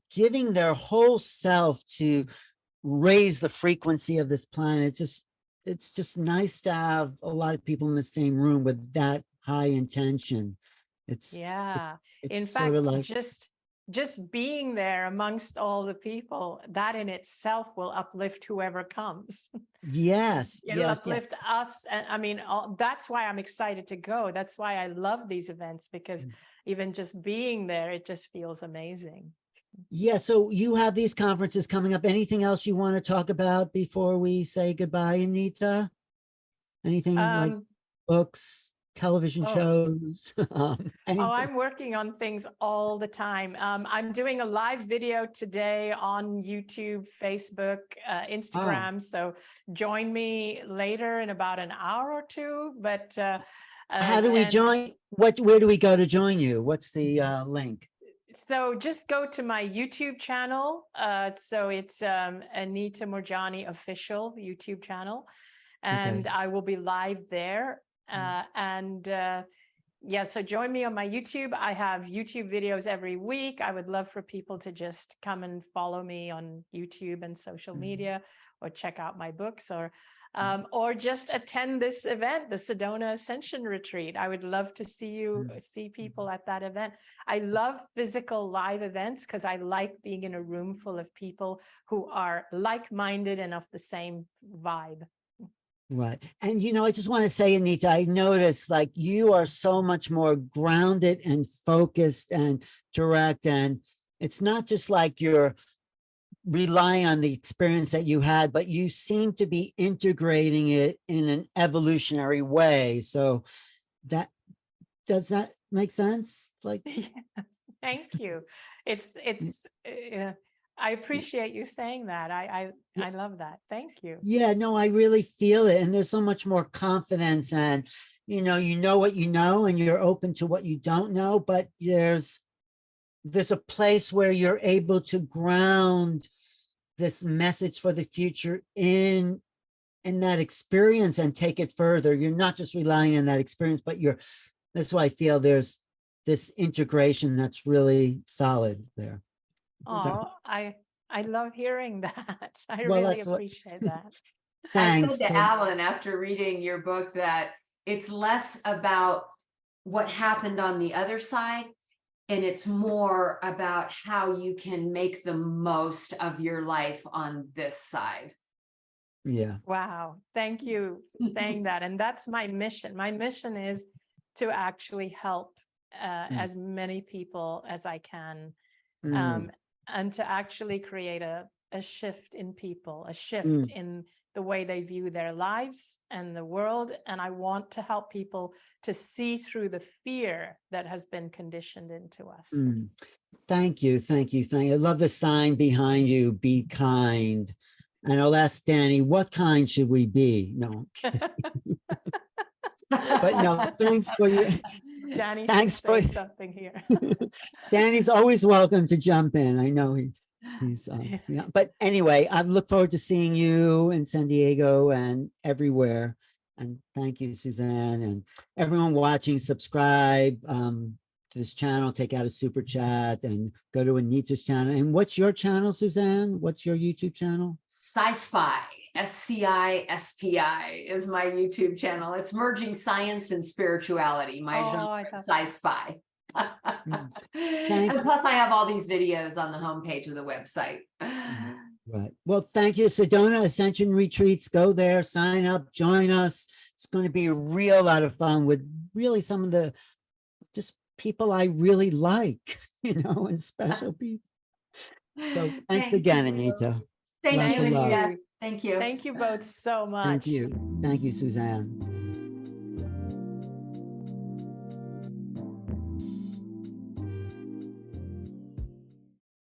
giving their whole self to raise the frequency of this planet. It's just nice to have a lot of people in the same room with that high intention. yeah. It's In sort fact, of like, just being there amongst all the people, that in itself will uplift whoever comes. yes, It'll yes, yes. uplift us. And I mean, that's why I'm excited to go. That's why I love these events, because even just being there, it just feels amazing. Yeah, so you have these conferences coming up. Anything else you want to talk about before we say goodbye, Anita? Anything like books, television shows? Anything? I'm working on things all the time. I'm doing a live video today on YouTube, Facebook, Instagram. So join me later in about an hour or two. But how do we join? Where do we go to join you? What's the link? So just go to my YouTube channel. So it's Anita Moorjani official YouTube channel, and I will be live there. Yeah, so join me on my YouTube. I have YouTube videos every week. I would love for people to just come and follow me on YouTube and social media, or check out my books, or just attend this event, the Sedona Ascension Retreat. I would love to see people at that event. I love physical live events because I like being in a room full of people who are like-minded and of the same vibe. Right. And, I just want to say, Anita, I noticed like you are so much more grounded and focused and direct. And it's not just like you're relying on the experience that you had, but you seem to be integrating it in an evolutionary way. So does that make sense? Like, Thank you. I appreciate you saying that. I love that. Thank you. Yeah, no, I really feel it. And there's so much more confidence, and, you know what you know, and you're open to what you don't know, but there's a place where you're able to ground this message for the future in that experience and take it further. You're not just relying on that experience, but that's why I feel there's this integration that's really solid there. Oh, I love hearing that. I really appreciate that. Thanks. I said to Alan after reading your book that it's less about what happened on the other side, and it's more about how you can make the most of your life on this side. Yeah. Wow. Thank you for saying that. And that's my mission. My mission is to actually help as many people as I can, and to actually create a shift in people, a shift in the way they view their lives and the world. And I want to help people to see through the fear that has been conditioned into us. Mm. Thank you. Thank you. Thank you. I love the sign behind you. Be kind. And I'll ask Danny, what kind should we be? No, but no, thanks for you. Danny, Thanks say for- something here. Danny's always welcome to jump in. I know he's, yeah. But anyway, I look forward to seeing you in San Diego and everywhere. And thank you, Suzanne, and everyone watching. Subscribe to this channel. Take out a super chat and go to Anita's channel. And what's your channel, Suzanne? What's your YouTube channel? Sci-Spy, SCISPI is my YouTube channel. It's merging science and spirituality. My Oh, genre I is thought- Sci-Spy. Thank And plus I have all these videos on the homepage of the website. Right. Well, thank you, Sedona Ascension Retreats. Go there, sign up, join us. It's going to be a real lot of fun with really some of the just people I really like, and special people. So thanks Thank again, you. Anita. Thank Lots you, of love. Anita. Thank you. Thank you both so much. Thank you. Thank you, Suzanne.